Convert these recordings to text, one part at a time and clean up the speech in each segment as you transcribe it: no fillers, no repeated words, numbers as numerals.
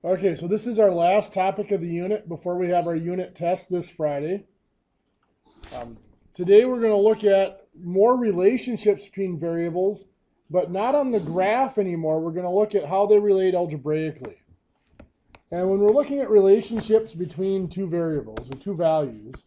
Okay, so this is our last topic of the unit before we have our unit test this Friday. Today we're going to look at more relationships between variables, but not on the graph anymore. We're going to look at how they relate algebraically. And when we're looking at relationships between two variables or two values,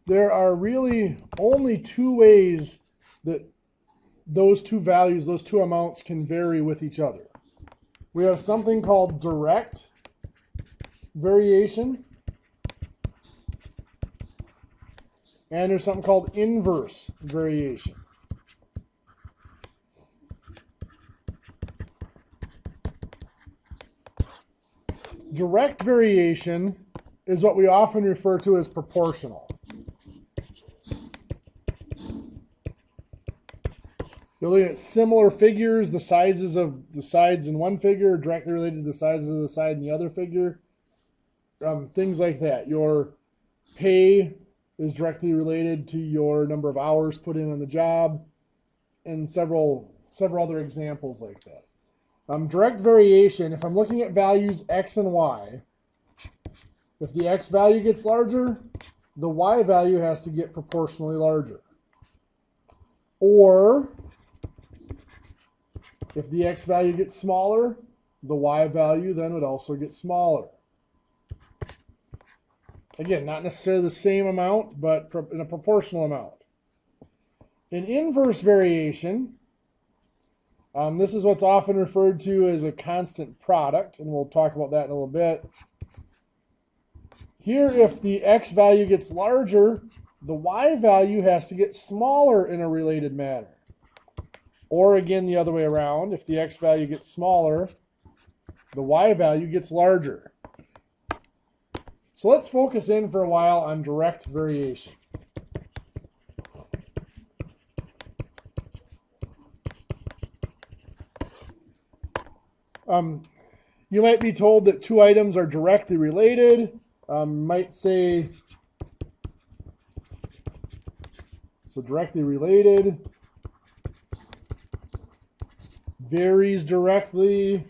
there are really only two ways that those two values, those two amounts can vary with each other. We have something called direct variation, and there's something called inverse variation. Direct variation is what we often refer to as proportional. You're looking at similar figures, the sizes of the sides in one figure are directly related to the sizes of the side in the other figure. Things like that. Your pay is directly related to your number of hours put in on the job, and several other examples like that. Direct variation, if I'm looking at values x and y, if the x value gets larger, the y value has to get proportionally larger. Or if the x value gets smaller, the y value then would also get smaller. Again, not necessarily the same amount, but in a proportional amount. In inverse variation, this is what's often referred to as a constant product, and we'll talk about that in a little bit. Here, if the x value gets larger, the y value has to get smaller in a related manner. Or again, the other way around, if the x value gets smaller, the y value gets larger. So let's focus in for a while on direct variation. You might be told that two items are directly related. Might say, so directly related varies directly,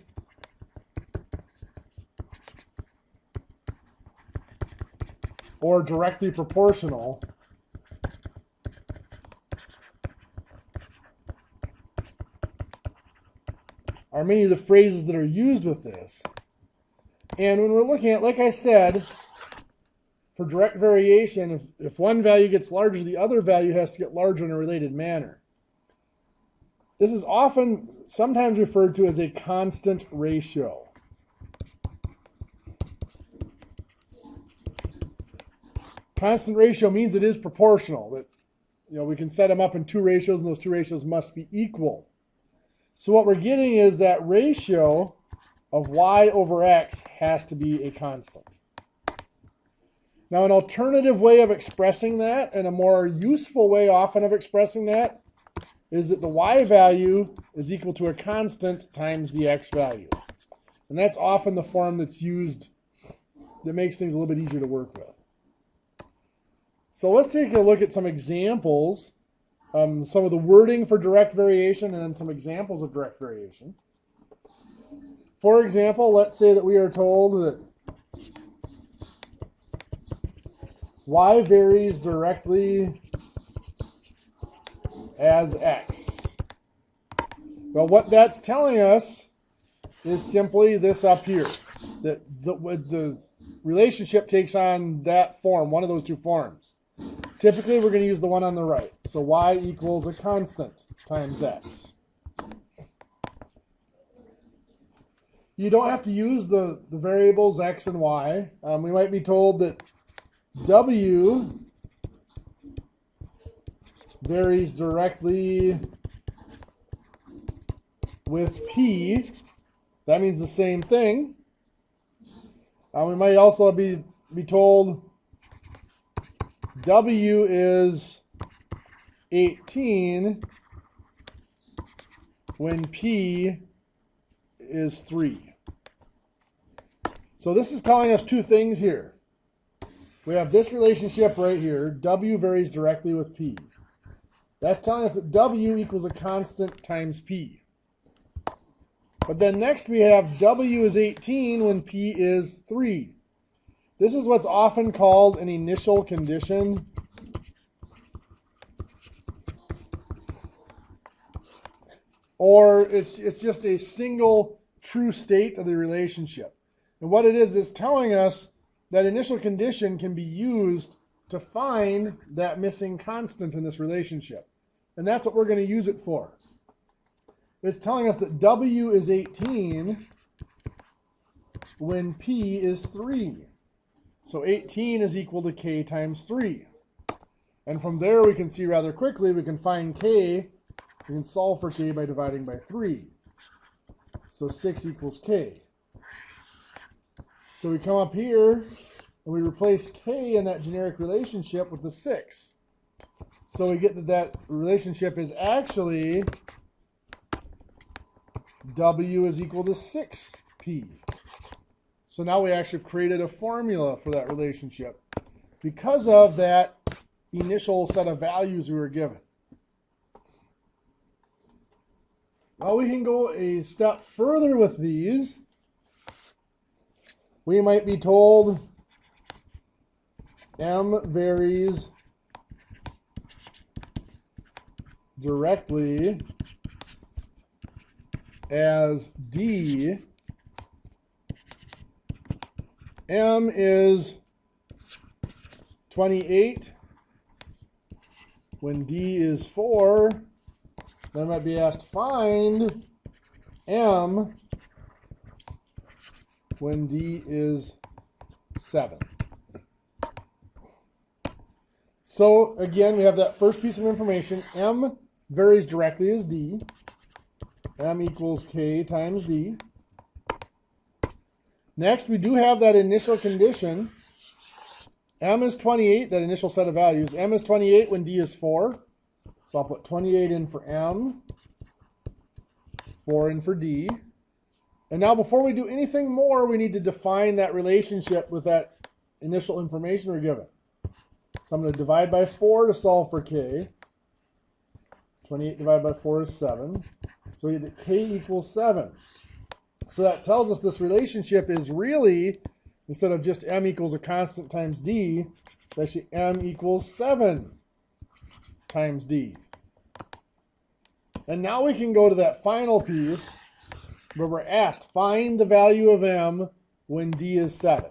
or directly proportional. Are many of the phrases that are used with this. And when we're looking at, like I said, for direct variation, if one value gets larger, the other value has to get larger in a related manner. This is sometimes referred to as a constant ratio. Constant ratio means it is proportional. That we can set them up in two ratios, and those two ratios must be equal. So what we're getting is that ratio of y over x has to be a constant. Now, an alternative way of expressing that, and a more useful way often of expressing that, is that the y value is equal to a constant times the x value. And that's often the form that's used that makes things a little bit easier to work with. So let's take a look at some examples, some of the wording for direct variation, and then some examples of direct variation. For example, let's say that we are told that y varies directly as x. Well, what that's telling us is simply this up here, that the relationship takes on that form, one of those two forms. Typically, we're going to use the one on the right. So y equals a constant times x. You don't have to use the variables x and y. We might be told that w varies directly with p. That means the same thing. We might also be told w is 18 when p is 3. So this is telling us two things here. we have this relationship right here. W varies directly with P. That's telling us that W equals a constant times P. But then next we have W is 18 when P is 3. This is what's often called an initial condition. Or it's just a single true state of the relationship. And what it is telling us that initial condition can be used to find that missing constant in this relationship. And that's what we're going to use it for. It's telling us that W is 18 when P is 3. So 18 is equal to K times 3. And from there we can see rather quickly we can find K. We can solve for K by dividing by 3. So 6 equals K. So we come up here and we replace K in that generic relationship with the 6. So we get that relationship is actually W is equal to 6P. So now we actually have created a formula for that relationship because of that initial set of values we were given. Now we can go a step further with these. We might be told M varies directly as D. M is 28 when D is 4. Then I might be asked to find M when D is 7. So again, we have that first piece of information. M varies directly as D. M equals K times D. Next, we do have that initial condition. M is 28, that initial set of values. M is 28 when D is 4. So I'll put 28 in for M, 4 in for D. And now before we do anything more, we need to define that relationship with that initial information we're given. So I'm going to divide by 4 to solve for K. 28 divided by 4 is 7. So we get that K equals 7. So that tells us this relationship is really, instead of just M equals a constant times D, it's actually M equals 7 times D. And now we can go to that final piece where we're asked, find the value of M when D is 7.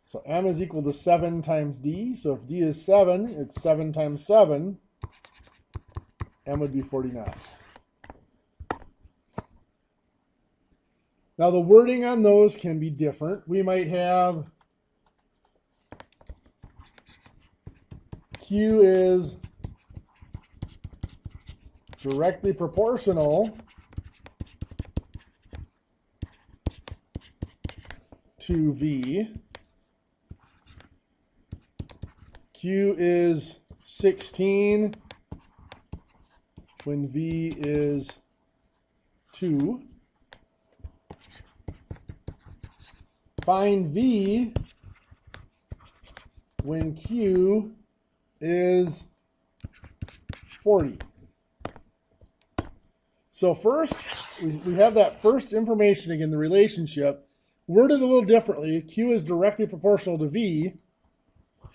So M is equal to 7 times D. So if D is 7, it's 7 times 7. M would be 49. Now the wording on those can be different. We might have Q is directly proportional to V. Q is 16 when V is 2. Find V when Q is 40. So first, we have that first information again, the relationship, worded a little differently. Q is directly proportional to V,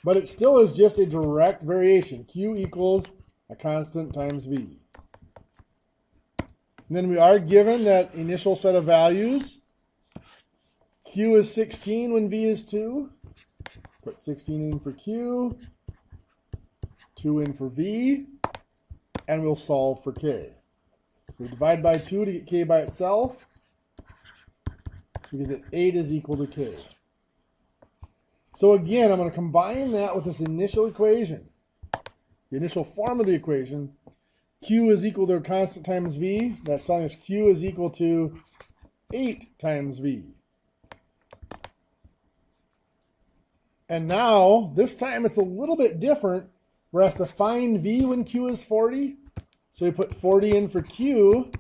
but it still is just a direct variation. Q equals a constant times V. And then we are given that initial set of values. Q is 16 when V is 2. Put 16 in for Q, 2 in for V, and we'll solve for K. So we divide by 2 to get K by itself. We get that 8 is equal to K. So again, I'm going to combine that with this initial equation. The initial form of the equation, Q is equal to a constant times V. That's telling us Q is equal to 8 times V. And now, this time it's a little bit different. We're asked to find V when Q is 40. So we put 40 in for Q.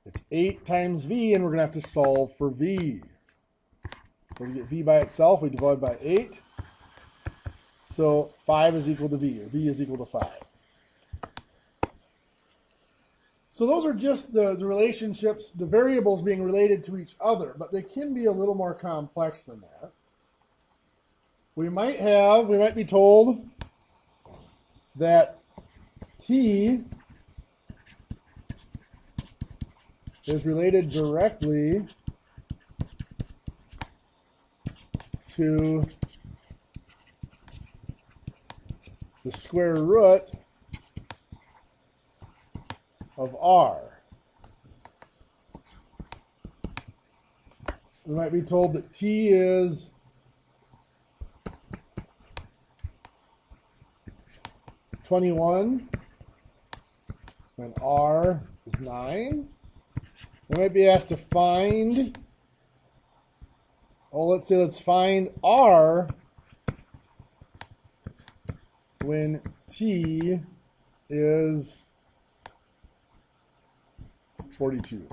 It's 8 times V, and we're going to have to solve for V. So to get V by itself, we divide by 8. So 5 is equal to v, or v is equal to 5. So those are just the relationships, the variables being related to each other, but they can be a little more complex than that. We might be told that t is related directly to the square root of r. We might be told that t is (21) when r is 9. We might be asked to find, let's find r when t is 42.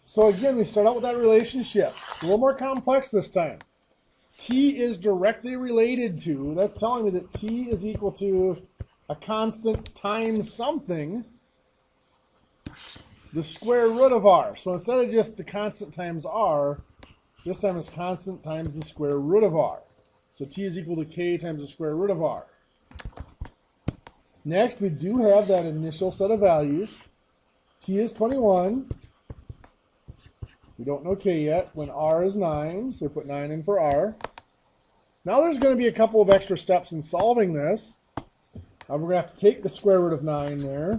So again, we start out with that relationship. It's a little more complex this time. T is directly related to, that's telling me that t is equal to a constant times something, the square root of r. So instead of just the constant times r, this time it's constant times the square root of r. So t is equal to k times the square root of r. Next, we do have that initial set of values. T is 21. We don't know k yet. When r is 9, so we put 9 in for r. Now there's going to be a couple of extra steps in solving this. We're going to have to take the square root of 9 there.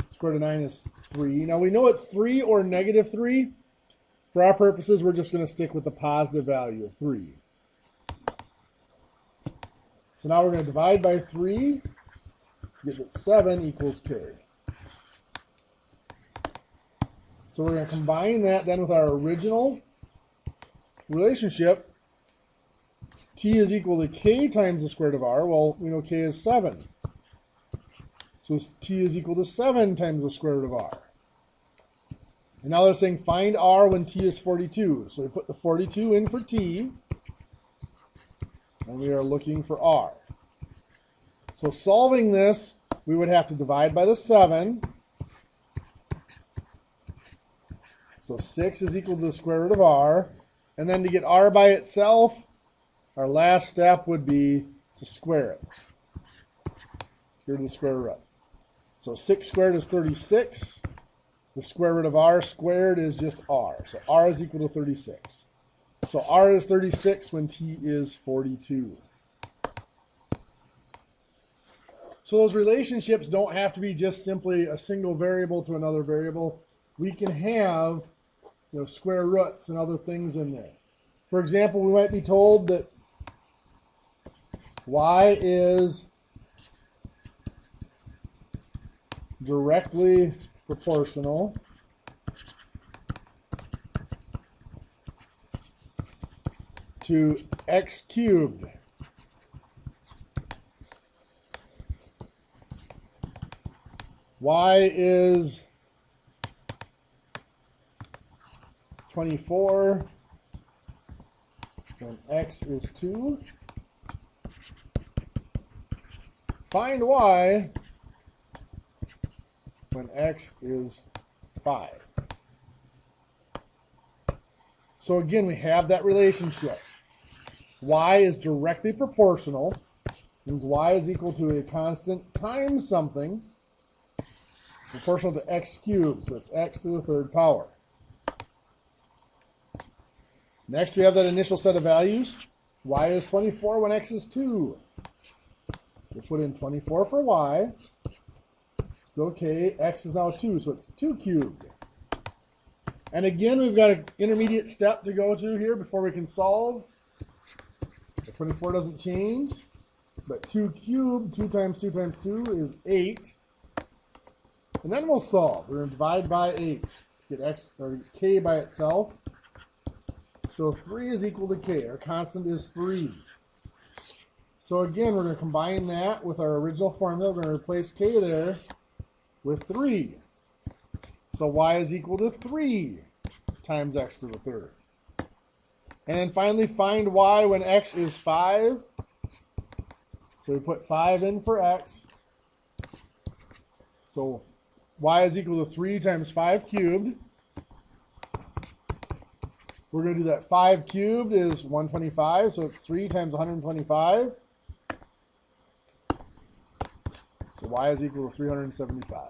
Square root of 9 is 3. Now we know it's 3 or negative 3. For our purposes, we're just going to stick with the positive value of 3. So now we're going to divide by 3 to get that 7 equals k. So we're going to combine that then with our original relationship. T is equal to k times the square root of r. Well, we know k is 7. So t is equal to 7 times the square root of r. And now they're saying find r when t is 42. So we put the 42 in for t. And we are looking for r. So solving this, we would have to divide by the 7. So 6 is equal to the square root of r. And then to get r by itself, our last step would be to square it. Here to the square root. So 6 squared is 36. The square root of r squared is just r. So r is equal to 36. So r is 36 when t is 42. So those relationships don't have to be just simply a single variable to another variable. We can have, square roots and other things in there. For example, we might be told that y is directly proportional to x cubed. Y is 24 when x is 2. Find y when x is 5. So again, we have that relationship. Y is directly proportional, means y is equal to a constant times something. It's proportional to x cubed, so it's x to the third power. Next, we have that initial set of values. Y is 24 when x is 2. So we put in 24 for y. Still k. X is now 2, so it's 2 cubed. And again, we've got an intermediate step to go to here before we can solve. The 24 doesn't change, but 2 cubed, 2 times 2 times 2 is 8. And then we'll solve. We're going to divide by 8 to get x or k by itself. So 3 is equal to k. Our constant is 3. So again, we're going to combine that with our original formula. We're going to replace k there with 3. So y is equal to 3 times x to the third. And then finally, find y when x is 5. So we put 5 in for x. So y is equal to 3 times 5 cubed. We're going to do that. 5 cubed is 125, so it's 3 times 125. So y is equal to 375.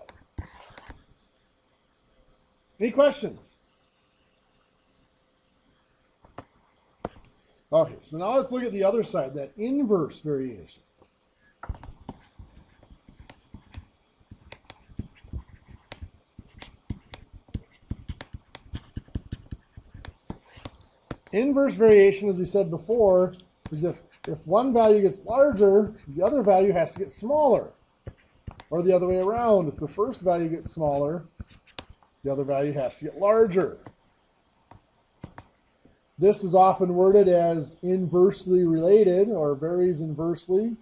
Any questions? Okay, so now let's look at the other side, that inverse variation. Inverse variation, as we said before, is if one value gets larger, the other value has to get smaller. Or the other way around, if the first value gets smaller, the other value has to get larger. This is often worded as inversely related or varies inversely.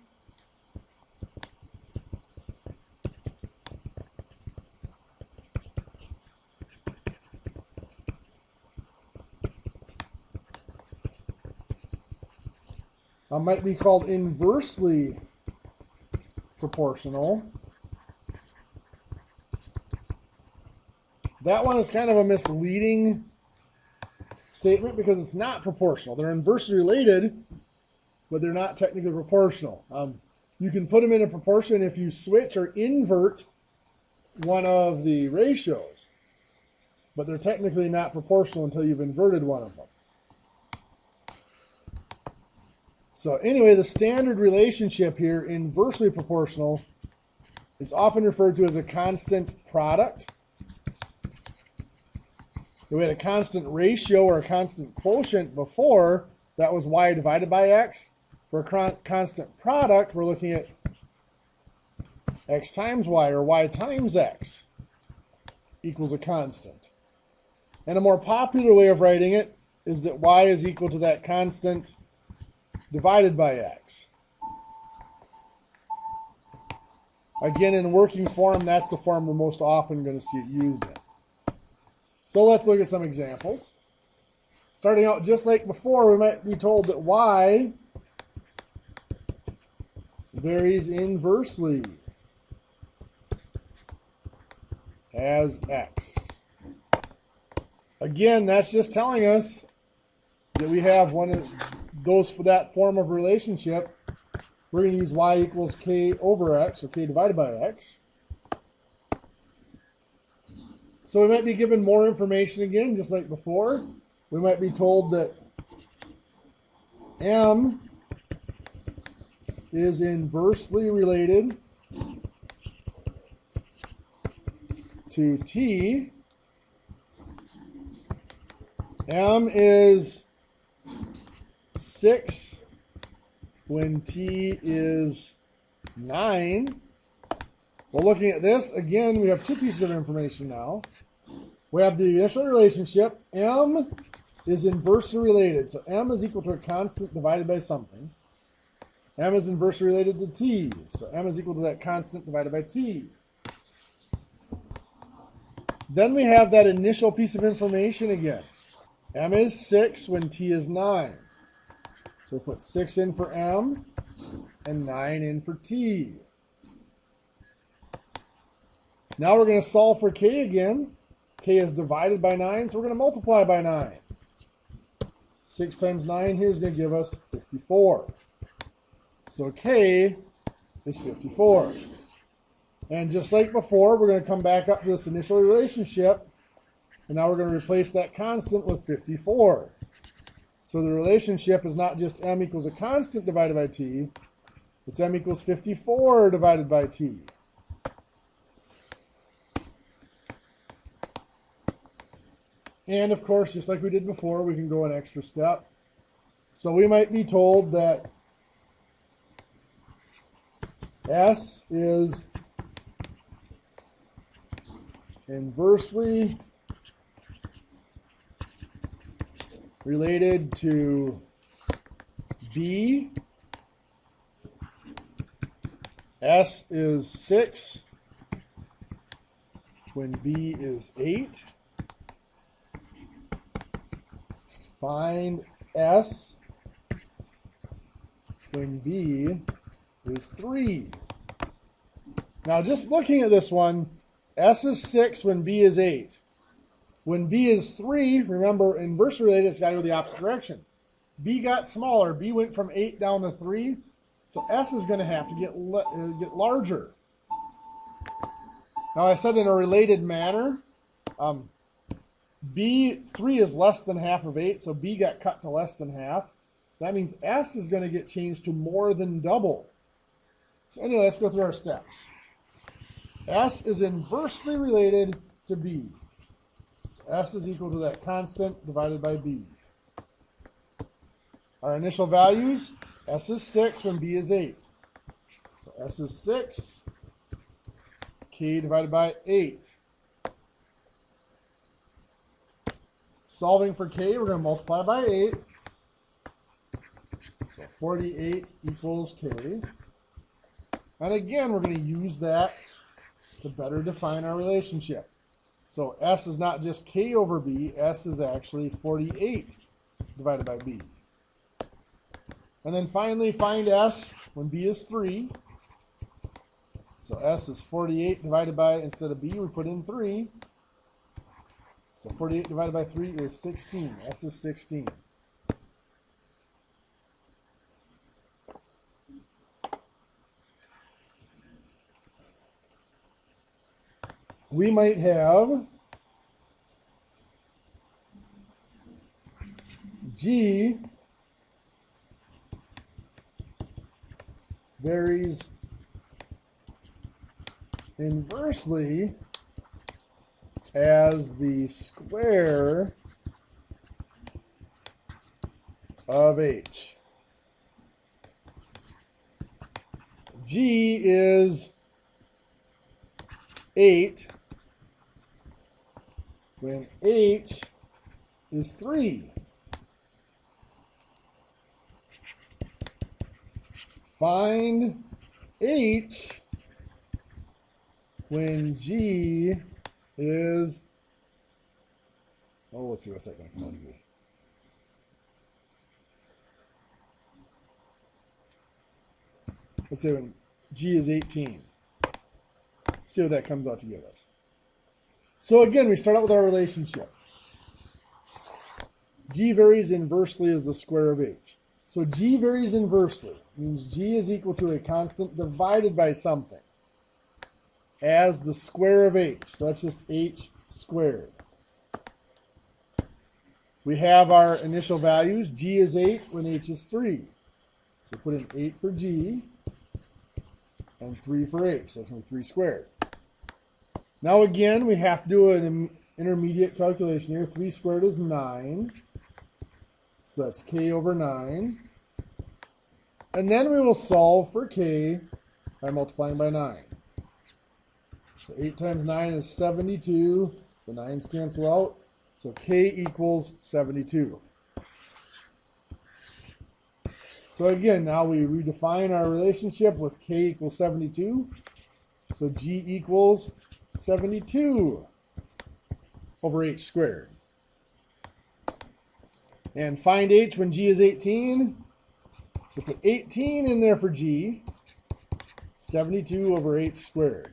Might be called inversely proportional. That one is kind of a misleading statement because it's not proportional. They're inversely related, but they're not technically proportional. You can put them in a proportion if you switch or invert one of the ratios, but they're technically not proportional until you've inverted one of them. So anyway, the standard relationship here, inversely proportional, is often referred to as a constant product. We had a constant ratio or a constant quotient before. That was y divided by x. For a constant product, we're looking at x times y or y times x equals a constant. And a more popular way of writing it is that y is equal to that constant divided by x. Again, in working form, that's the form we're most often going to see it used in. So let's look at some examples. Starting out just like before, we might be told that y varies inversely as x. Again, that's just telling us that we have one of those for that form of relationship. We're going to use y equals k over x, or k divided by x. So we might be given more information again, just like before. We might be told that m is inversely related to t. M is 6 when t is 9. Well, looking at this, again, we have two pieces of information now. We have the initial relationship. M is inversely related. So m is equal to a constant divided by something. M is inversely related to t. So m is equal to that constant divided by t. Then we have that initial piece of information again. M is 6 when t is 9. So we put 6 in for m and 9 in for t. Now we're going to solve for k again. K is divided by 9, so we're going to multiply by 9. 6 times 9 here is going to give us 54. So k is 54. And just like before, we're going to come back up to this initial relationship. And now we're going to replace that constant with 54. So the relationship is not just m equals a constant divided by t. It's m equals 54 divided by t. And of course, just like we did before, we can go an extra step. So we might be told that S is inversely related to B. S is 6 when B is 8. Find S when B is 3. Now just looking at this one, S is 6 when B is 8. When B is 3, remember inversely related, it's got to go the opposite direction. B got smaller. B went from 8 down to 3. So S is going to have to get larger. Now I said in a related manner, B3 is less than half of 8, so B got cut to less than half. That means S is going to get changed to more than double. So anyway, let's go through our steps. S is inversely related to B. So S is equal to that constant divided by B. Our initial values, S is 6 when B is 8. So S is 6, K divided by 8. Solving for K, we're going to multiply by 8. So 48 equals K. And again, we're going to use that to better define our relationship. So S is not just K over B, S is actually 48 divided by B. And then finally, find S when B is 3. So S is 48 divided by, instead of B, we put in 3. So 48 divided by 3 is 16. S is 16. We might have G varies inversely as the square of H. G is 8 when H is 3. Find H when G is, let's see what's that going to come out to be. Let's say when G is 18. See what that comes out to give us. So again, we start out with our relationship. G varies inversely as the square of H. So G varies inversely. Means G is equal to a constant divided by something as the square of H. So that's just H squared. We have our initial values. G is 8 when H is 3. So put in 8 for G and 3 for H. That's going to be 3 squared. Now again, we have to do an intermediate calculation here. 3 squared is 9. So that's K over 9. And then we will solve for K by multiplying by 9. So 8 times 9 is 72. The 9's cancel out. So K equals 72. So again, now we redefine our relationship with K equals 72. So G equals 72 over H squared. And find H when G is 18. So put 18 in there for G. 72 over H squared.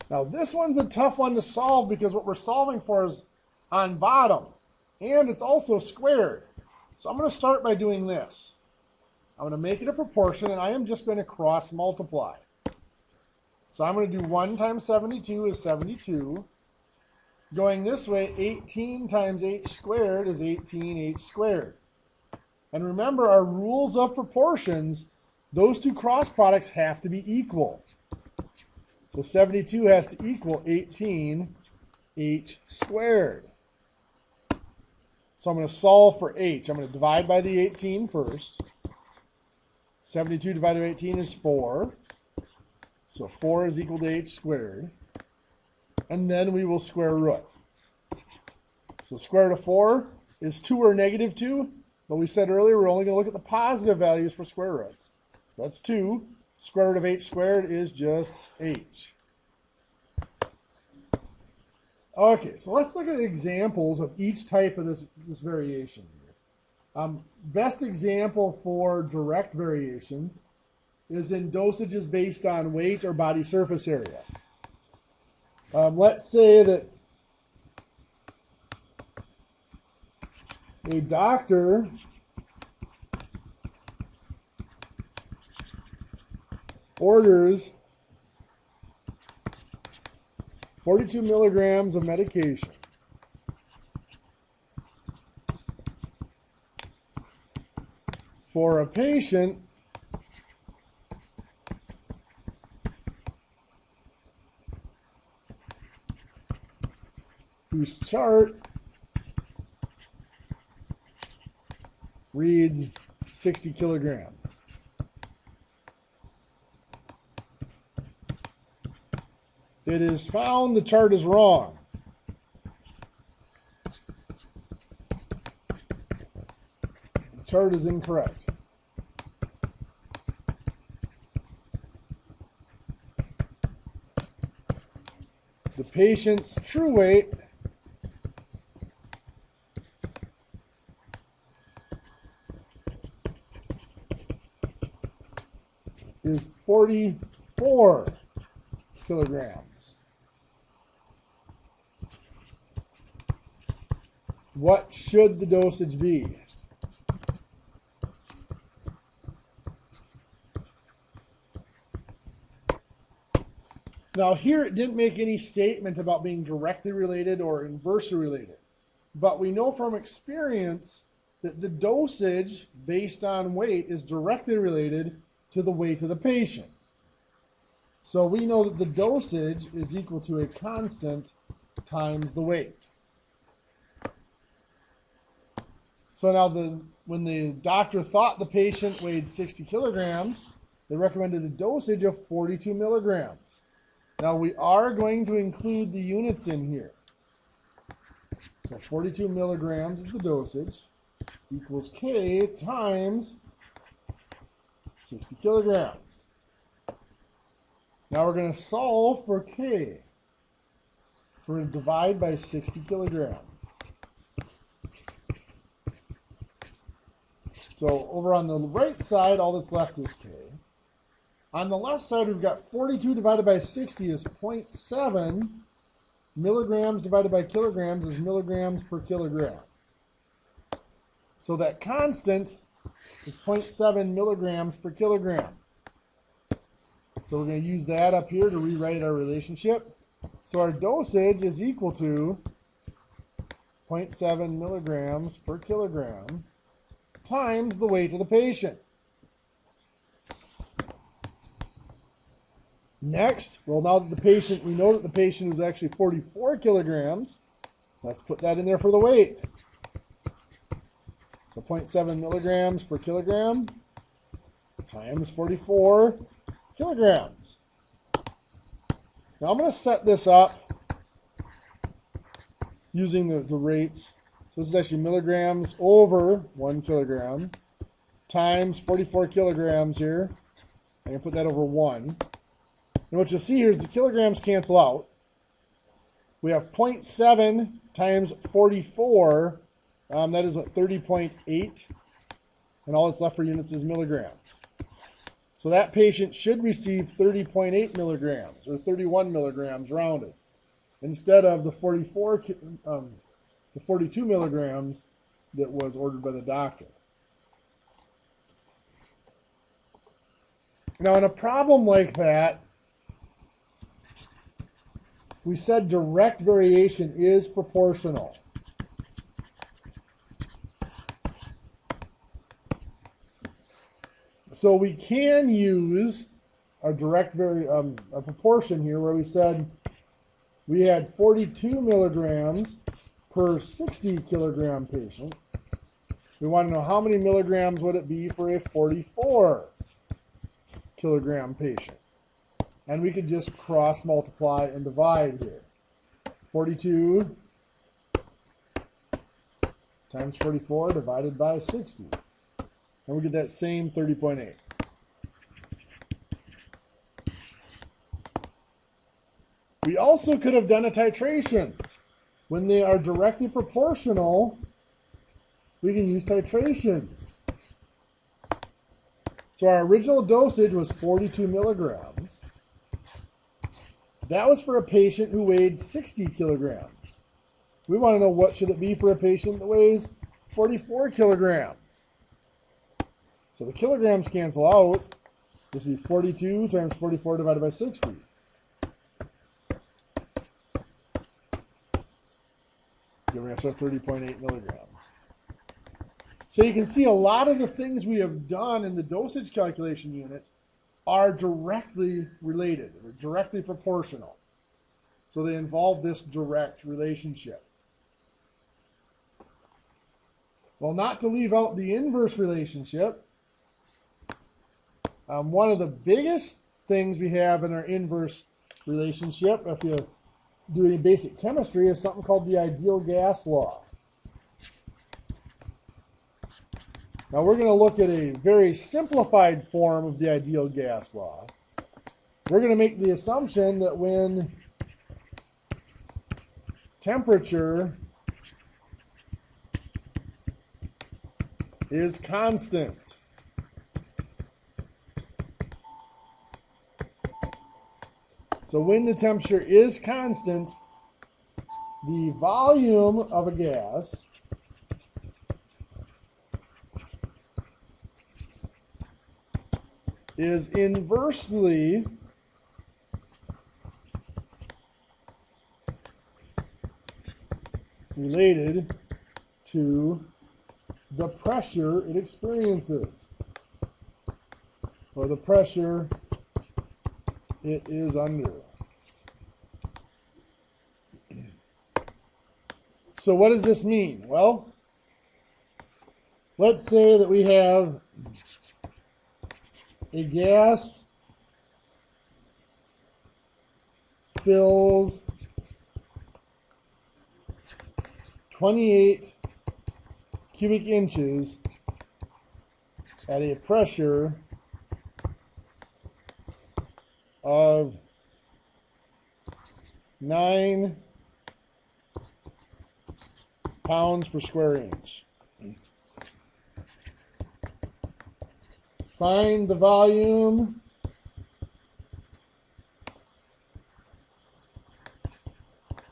Now this one's a tough one to solve because what we're solving for is on bottom. And it's also squared. So I'm going to start by doing this. I'm going to make it a proportion and I am just going to cross multiply. So I'm going to do 1 times 72 is 72. Going this way, 18 times H squared is 18H squared. And remember our rules of proportions, those two cross products have to be equal. So 72 has to equal 18H squared. So I'm going to solve for H. I'm going to divide by the 18 first. 72 divided by 18 is 4. So 4 is equal to H squared. And then we will square root. So square root of 4 is 2 or negative 2. But we said earlier we're only going to look at the positive values for square roots. So that's 2. Square root of H squared is just H. Okay, so let's look at examples of each type of this variation here. Best example for direct variation is in dosages based on weight or body surface area. Let's say that a doctor orders 42 milligrams of medication for a patient whose chart reads 60 kilograms. It is found the chart is wrong. The chart is incorrect. The patient's true weight is 44 kilograms. What should the dosage be? Now here it didn't make any statement about being directly related or inversely related, but we know from experience that the dosage based on weight is directly related to the weight of the patient. So we know that the dosage is equal to a constant times the weight. So now when the doctor thought the patient weighed 60 kilograms, they recommended a dosage of 42 milligrams. Now we are going to include the units in here. So 42 milligrams is the dosage, equals K times 60 kilograms. Now we're going to solve for K. So we're going to divide by 60 kilograms. So over on the right side, all that's left is K. On the left side, we've got 42 divided by 60 is 0.7. Milligrams divided by kilograms is milligrams per kilogram. So that constant is 0.7 milligrams per kilogram. So we're going to use that up here to rewrite our relationship. So our dosage is equal to 0.7 milligrams per kilogram times the weight of the patient. Next, well, now that we know that the patient is actually 44 kilograms, let's put that in there for the weight. So 0.7 milligrams per kilogram times 44 kilograms. Now I'm going to set this up using the rates. So this is actually milligrams over 1 kilogram times 44 kilograms here. I'm going to put that over 1. And what you'll see here is the kilograms cancel out. We have 0.7 times 44. That is what, 30.8. And all that's left for units is milligrams. So that patient should receive 30.8 milligrams or 31 milligrams rounded instead of the 42 milligrams that was ordered by the doctor. Now in a problem like that, we said direct variation is proportional. So we can use a a proportion here where we said we had 42 milligrams per 60 kilogram patient. We want to know how many milligrams would it be for a 44 kilogram patient. And we could just cross multiply and divide here. 42 times 44 divided by 60. And we get that same 30.8. We also could have done a titration. When they are directly proportional, we can use titrations. So our original dosage was 42 milligrams. That was for a patient who weighed 60 kilograms. We want to know what should it be for a patient that weighs 44 kilograms. So the kilograms cancel out. This would be 42 times 44 divided by 60. Giving us our 30.8 milligrams. So you can see a lot of the things we have done in the dosage calculation unit are directly related, or directly proportional. So they involve this direct relationship. Well, not to leave out the inverse relationship, one of the biggest things we have in our inverse relationship, if you do any basic chemistry, is something called the ideal gas law. Now we're going to look at a very simplified form of the ideal gas law. We're going to make the assumption that when temperature is constant, so when the temperature is constant, the volume of a gas is inversely related to the pressure it experiences, or the pressure it is under. So what does this mean? Well, let's say that we have a gas fills 28 cubic inches at a pressure of 9 pounds per square inch. Find the volume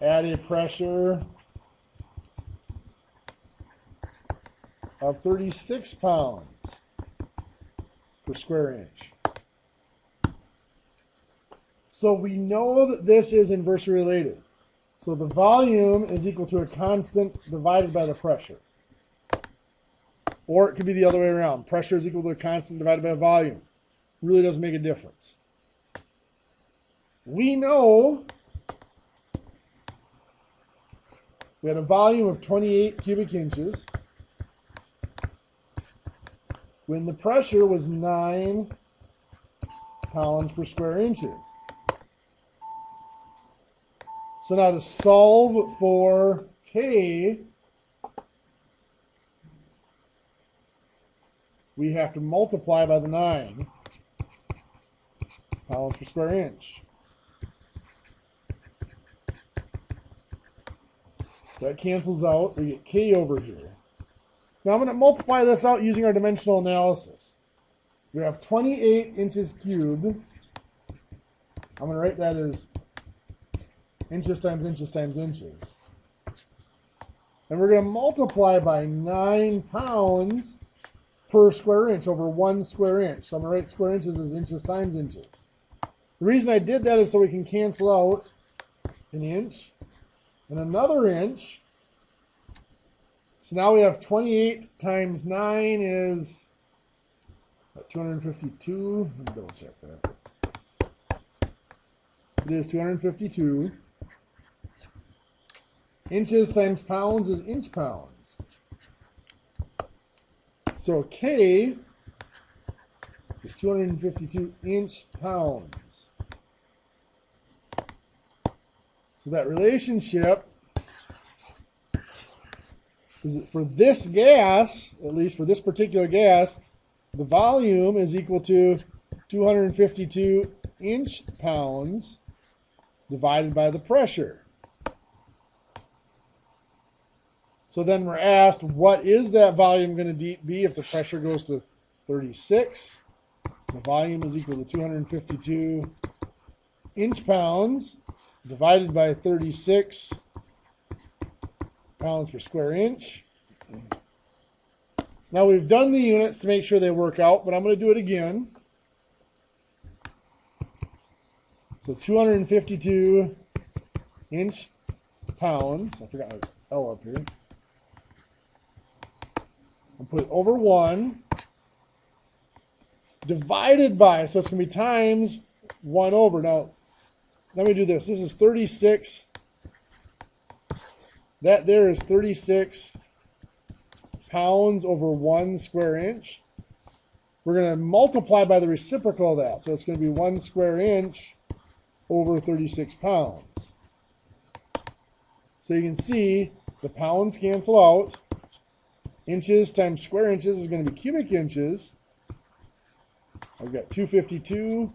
at a pressure of 36 pounds per square inch. So we know that this is inversely related. So the volume is equal to a constant divided by the pressure. Or it could be the other way around. Pressure is equal to a constant divided by volume. Really doesn't make a difference. We know we had a volume of 28 cubic inches when the pressure was 9 pounds per square inches. So now to solve for K, we have to multiply by the 9 pounds per square inch. That cancels out. We get K over here. Now I'm going to multiply this out using our dimensional analysis. We have 28 inches cubed. I'm going to write that as inches times inches times inches. And we're going to multiply by 9 pounds per square inch over 1 square inch. So I'm going to write square inches as inches times inches. The reason I did that is so we can cancel out an inch and another inch. So now we have 28 times 9 is 252. Let me double check that. It is 252. Inches times pounds is inch pounds. So K is 252 inch pounds. So that relationship is that for this gas, at least for this particular gas, the volume is equal to 252 inch pounds divided by the pressure. So then we're asked, what is that volume going to be if the pressure goes to 36? So volume is equal to 252 inch-pounds divided by 36 pounds per square inch. Now we've done the units to make sure they work out, but I'm going to do it again. So 252 inch-pounds. I forgot my L up here. I'll put it over 1 divided by, so it's going to be times 1 over. Now, let me do this. This is 36. That there is 36 pounds over 1 square inch. We're going to multiply by the reciprocal of that. So it's going to be 1 square inch over 36 pounds. So you can see the pounds cancel out. Inches times square inches is going to be cubic inches. I've got 252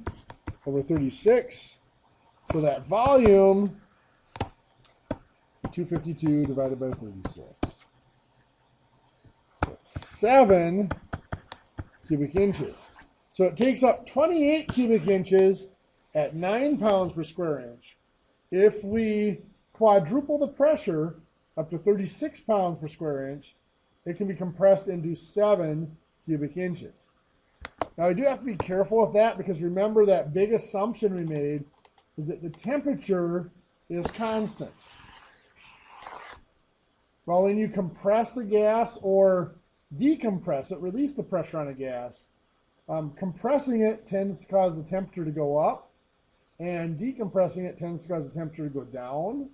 over 36. So that volume, 252 divided by 36. So it's 7 cubic inches. So it takes up 28 cubic inches at 9 pounds per square inch. If we quadruple the pressure up to 36 pounds per square inch, it can be compressed into 7 cubic inches. Now, I do have to be careful with that because remember that big assumption we made is that the temperature is constant. Well, when you compress a gas or decompress it, release the pressure on a gas, compressing it tends to cause the temperature to go up, and decompressing it tends to cause the temperature to go down.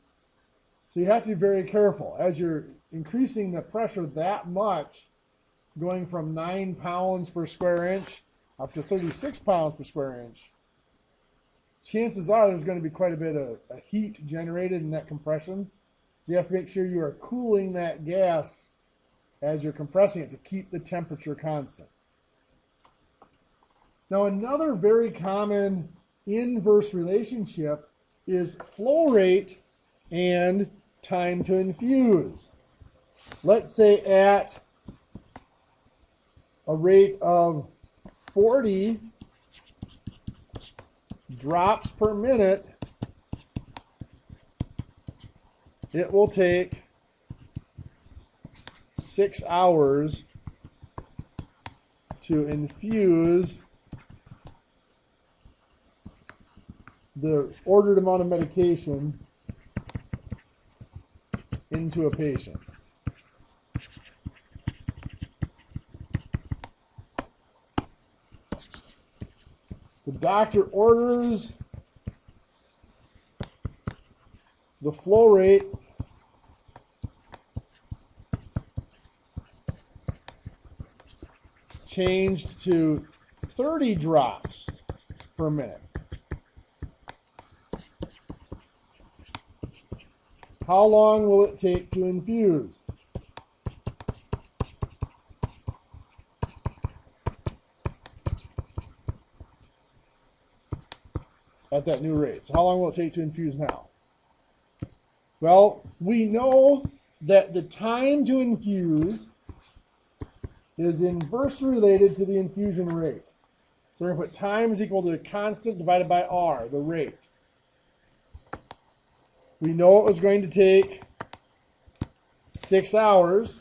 So you have to be very careful. As you're increasing the pressure that much, going from 9 pounds per square inch up to 36 pounds per square inch, chances are there's going to be quite a bit of heat generated in that compression. So you have to make sure you are cooling that gas as you're compressing it to keep the temperature constant. Now, another very common inverse relationship is flow rate and time to infuse. Let's say at a rate of 40 drops per minute, it will take 6 hours to infuse the ordered amount of medication into a patient. The doctor orders the flow rate changed to 30 drops per minute. How long will it take to infuse? At that new rate. So how long will it take to infuse now? Well, we know that the time to infuse is inversely related to the infusion rate. So we're going to put time is equal to the constant divided by R, the rate. We know it was going to take 6 hours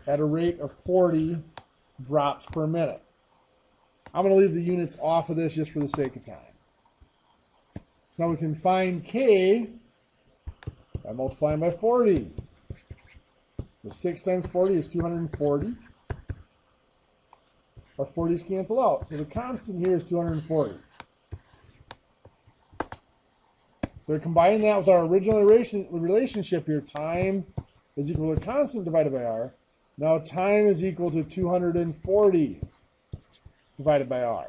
at a rate of 40 drops per minute. I'm going to leave the units off of this just for the sake of time. So now we can find K by multiplying by 40. So 6 times 40 is 240. Our 40s cancel out. So the constant here is 240. So we combine that with our original relationship here. Time is equal to constant divided by R. Now time is equal to 240 divided by R.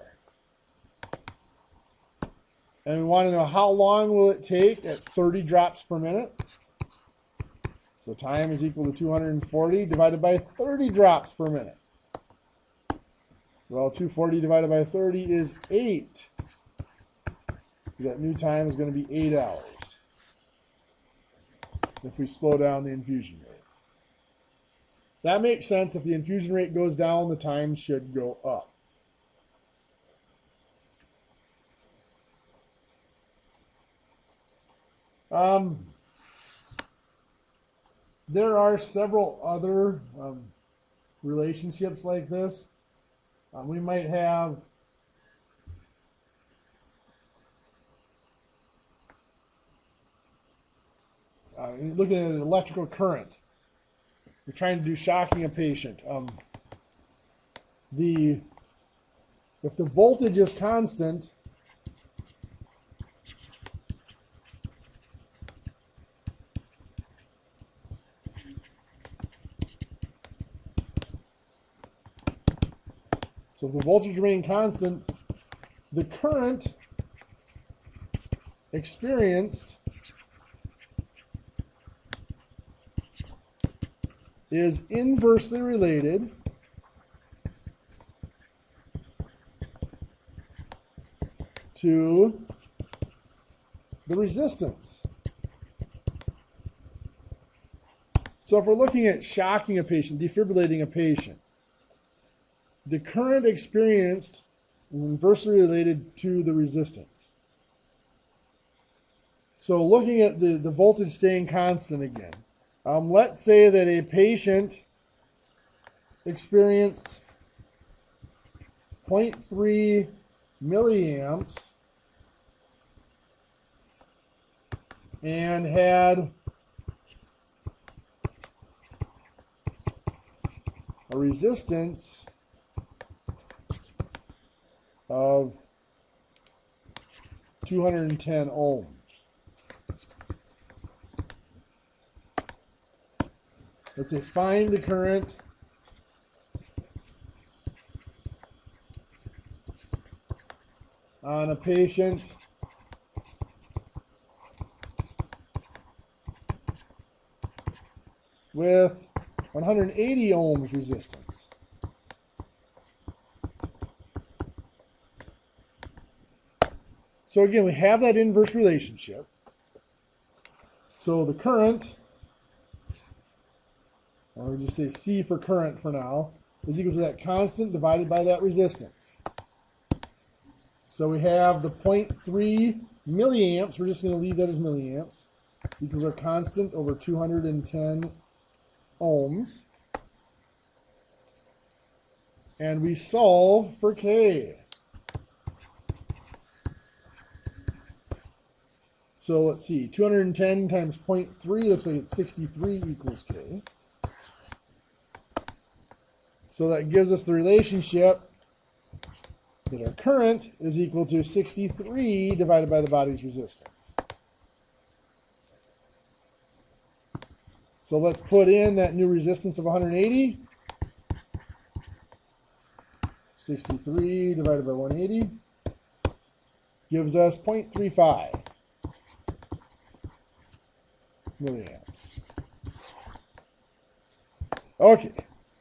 And we want to know how long will it take at 30 drops per minute. So time is equal to 240 divided by 30 drops per minute. Well, 240 divided by 30 is 8. So that new time is going to be 8 hours. if we slow down the infusion rate. That makes sense. If the infusion rate goes down, the time should go up. There are several other relationships like this. We might have looking at an electrical current. We're trying to do shocking a patient. If the voltage is constant, so if the voltage remains constant, the current experienced is inversely related to the resistance. So if we're looking at shocking a patient, defibrillating a patient, the current experienced is inversely related to the resistance. So looking at the voltage staying constant again, let's say that a patient experienced 0.3 milliamps and had a resistance of 210 ohms. Let's say find the current on a patient with 180 ohms resistance. So again, we have that inverse relationship. So the current, or we'll just say C for current for now, is equal to that constant divided by that resistance. So we have the 0.3 milliamps, we're just going to leave that as milliamps, equals our constant over 210 ohms. And we solve for K. So let's see, 210 times 0.3 looks like it's 63 equals K. So that gives us the relationship that our current is equal to 63 divided by the body's resistance. So let's put in that new resistance of 180. 63 divided by 180 gives us 0.35 milliamps. Okay,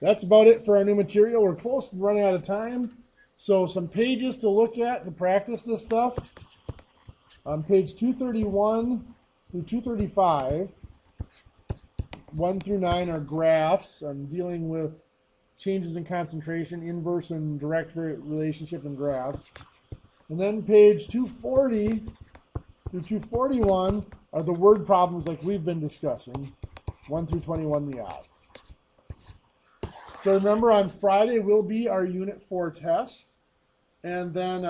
that's about it for our new material. We're close to running out of time. So some pages to look at to practice this stuff. On page 231 through 235, 1 through 9 are graphs. I'm dealing with changes in concentration, inverse and direct relationship in graphs. And then page 240 through 241 are the word problems like we've been discussing, 1 through 21, the odds. So remember, on Friday will be our Unit 4 test, and then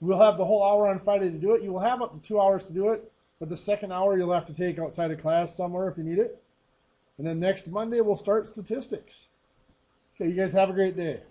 we'll have the whole hour on Friday to do it. You will have up to 2 hours to do it, but the second hour you'll have to take outside of class somewhere if you need it. And then next Monday we'll start statistics. Okay, you guys have a great day.